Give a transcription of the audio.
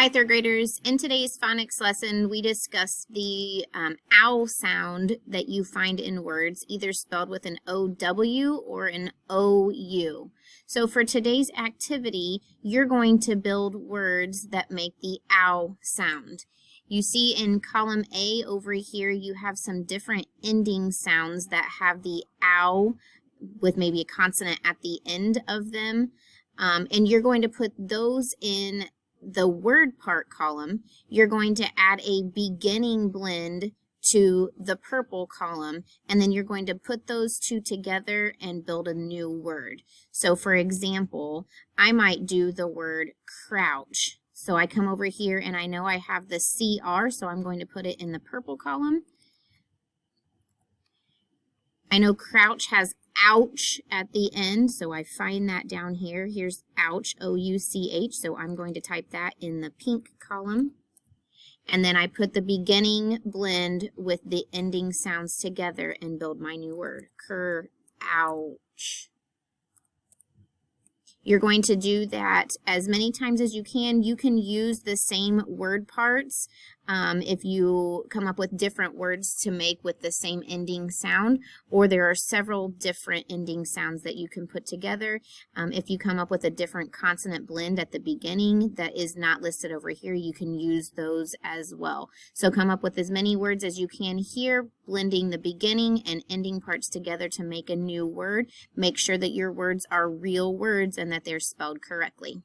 Hi, third graders. In today's phonics lesson, we discussed the ow sound that you find in words, either spelled with an O-W or an O-U. So for today's activity, you're going to build words that make the ow sound. You see in column A over here, you have some different ending sounds that have the ow with maybe a consonant at the end of them. And you're going to put those in the word part column. You're going to add a beginning blend to the purple column, and then you're going to put those two together and build a new word. So for example, I might do the word crouch. So I come over here and I know I have the CR, so I'm going to put it in the purple column. I know crouch has ouch at the end, so I find that down here. Here's ouch, O-U-C-H, so I'm going to type that in the pink column. And then I put the beginning blend with the ending sounds together and build my new word, ouch. You're going to do that as many times as you can. You can use the same word parts if you come up with different words to make with the same ending sound, or there are several different ending sounds that you can put together. If you come up with a different consonant blend at the beginning that is not listed over here, you can use those as well. So come up with as many words as you can here, blending the beginning and ending parts together to make a new word. Make sure that your words are real words and that they're spelled correctly.